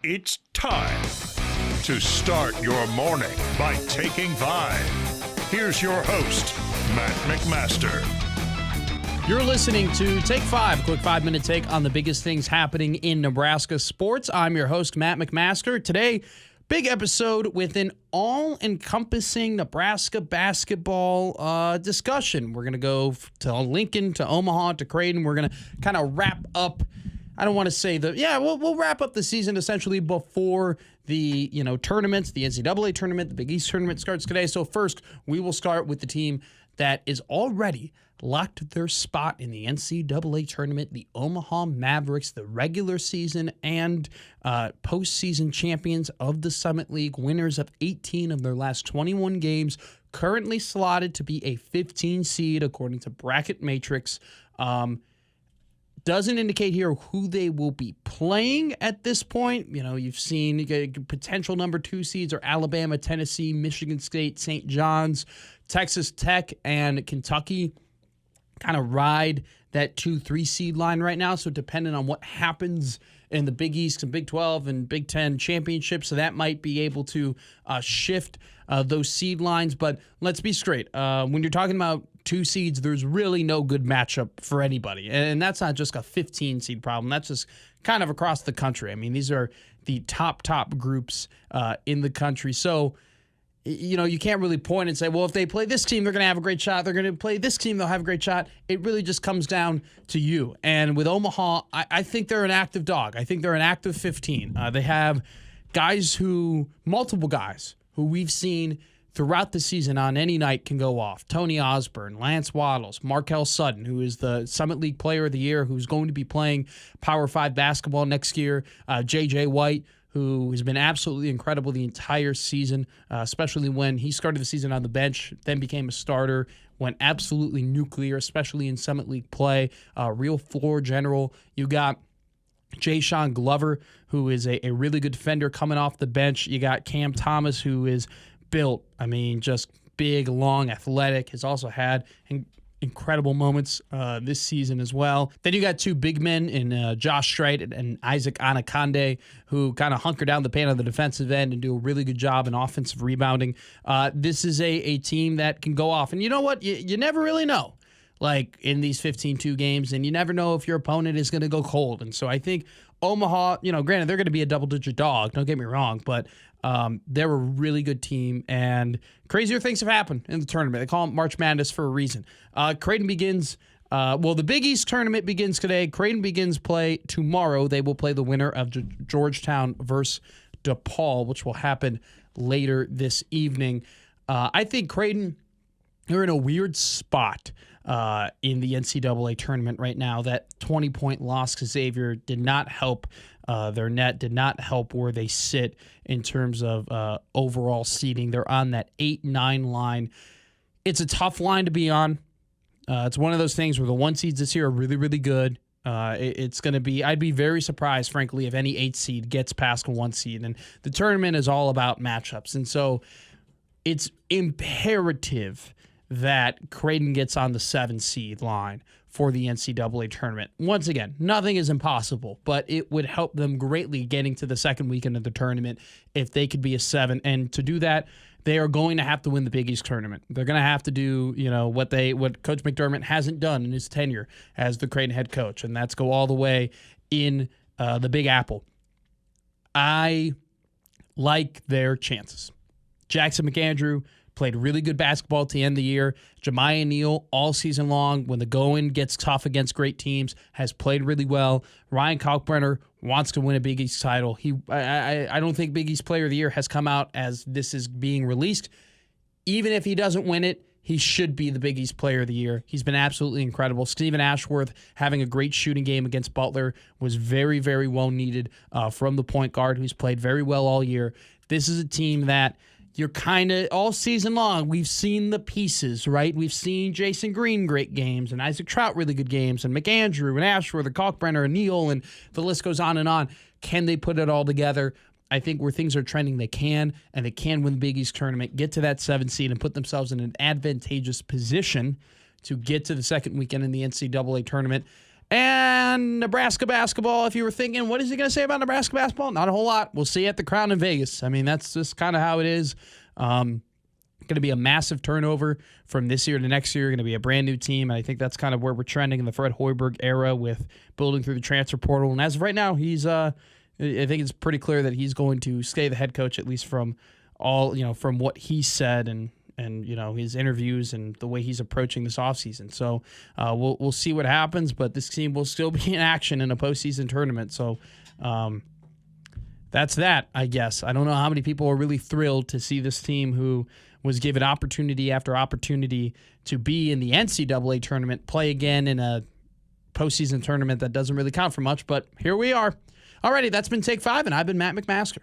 It's time to start your morning by taking 5. Here's your host, Matt McMaster. You're listening to Take 5, a quick 5-minute take on the biggest things happening in Nebraska sports. I'm your host, Matt McMaster. Today, big episode with an all-encompassing Nebraska basketball discussion. We're going to go to Lincoln, to Omaha, to Creighton. We're going to kind of wrap up. I don't want to say we'll wrap up the season essentially before the tournaments, the NCAA tournament, the Big East tournament starts today. So first, we will start with the team that is already locked their spot in the NCAA tournament, the Omaha Mavericks, the regular season and postseason champions of the Summit League, winners of 18 of their last 21 games, currently slotted to be a 15 seed according to Bracket Matrix. Doesn't indicate here who they will be playing at this point. You've seen potential number 2 seeds are Alabama, Tennessee, Michigan State, St. John's, Texas Tech, and Kentucky kind of ride that 2-3 seed line right now. So depending on what happens in the Big East and Big 12 and Big 10 championships, so that might be able to shift those seed lines. But let's be straight. When you're talking about 2 seeds, there's really no good matchup for anybody. And that's not just a 15 seed problem. That's just kind of across the country. I mean, these are the top groups in the country. So, you can't really point and say, well, if they play this team, they're going to have a great shot. They're going to play this team, they'll have a great shot. It really just comes down to you. And with Omaha, I think they're an active dog. I think they're an active 15. They have multiple guys who we've seen throughout the season on any night can go off. Tony Osborne, Lance Waddles, Markel Sutton, who is the Summit League Player of the Year, who's going to be playing Power 5 basketball next year. J.J. White, who has been absolutely incredible the entire season, especially when he started the season on the bench, then became a starter, went absolutely nuclear, especially in Summit League play. Real floor general. You got Jay Sean Glover, who is a really good defender coming off the bench. You got Cam Thomas, who is built, just big, long, athletic, has also had incredible moments this season as well. Then you got 2 big men in Josh Strite and Isaac Anaconde, who kind of hunker down the paint on the defensive end and do a really good job in offensive rebounding. This is a team that can go off. And you know what? You never really know, like in these 15-2 games, and you never know if your opponent is going to go cold. And so I think Omaha, granted, they're going to be a double-digit dog, don't get me wrong, but they're a really good team, and crazier things have happened in the tournament. They call it March Madness for a reason. Creighton begins, the Big East tournament begins today. Creighton begins play tomorrow. They will play the winner of Georgetown versus DePaul, which will happen later this evening. I think Creighton, they're in a weird spot in the NCAA tournament right now. That 20-point loss to Xavier did not help their net, did not help where they sit in terms of overall seeding. They're on that 8-9 line. It's a tough line to be on. It's one of those things where the 1 seeds this year are really, really good. It's going to be, I'd be very surprised, frankly, if any 8 seed gets past a 1 seed. And the tournament is all about matchups. And so it's imperative that Creighton gets on the 7 seed line for the NCAA tournament. Once again, nothing is impossible, but it would help them greatly getting to the second weekend of the tournament if they could be a 7. And to do that, they are going to have to win the Big East tournament. They're going to have to do, what Coach McDermott hasn't done in his tenure as the Creighton head coach, and that's go all the way in the Big Apple. I like their chances. Jackson McAndrew played really good basketball at the end of the year. Jemiah Neal, all season long, when the going gets tough against great teams, has played really well. Ryan Kalkbrenner wants to win a Big East title. I don't think Big East Player of the Year has come out as this is being released. Even if he doesn't win it, he should be the Big East Player of the Year. He's been absolutely incredible. Stephen Ashworth having a great shooting game against Butler was very, very well needed from the point guard who's played very well all year. This is a team that you're kind of all season long. We've seen the pieces, right? We've seen Jason Green great games and Isaac Trout really good games and McAndrew and Ashworth and Kalkbrenner and Neal, and the list goes on and on. Can they put it all together? I think where things are trending, they can, and they can win the Big East tournament, get to that 7 seed, and put themselves in an advantageous position to get to the second weekend in the NCAA tournament. And Nebraska basketball, if you were thinking, what is he going to say about Nebraska basketball? Not a whole lot. We'll see you at the Crown in Vegas. I mean, that's just kind of how it is. Going to be a massive turnover from this year to next year. Going to be a brand new team. And I think that's kind of where we're trending in the Fred Hoiberg era with building through the transfer portal. And as of right now, I think it's pretty clear that he's going to stay the head coach, at least from from what he said and his interviews and the way he's approaching this offseason. So we'll see what happens, but this team will still be in action in a postseason tournament. So that's that, I guess. I don't know how many people are really thrilled to see this team who was given opportunity after opportunity to be in the NCAA tournament, play again in a postseason tournament that doesn't really count for much, but here we are. Alrighty, that's been Take 5, and I've been Matt McMaster.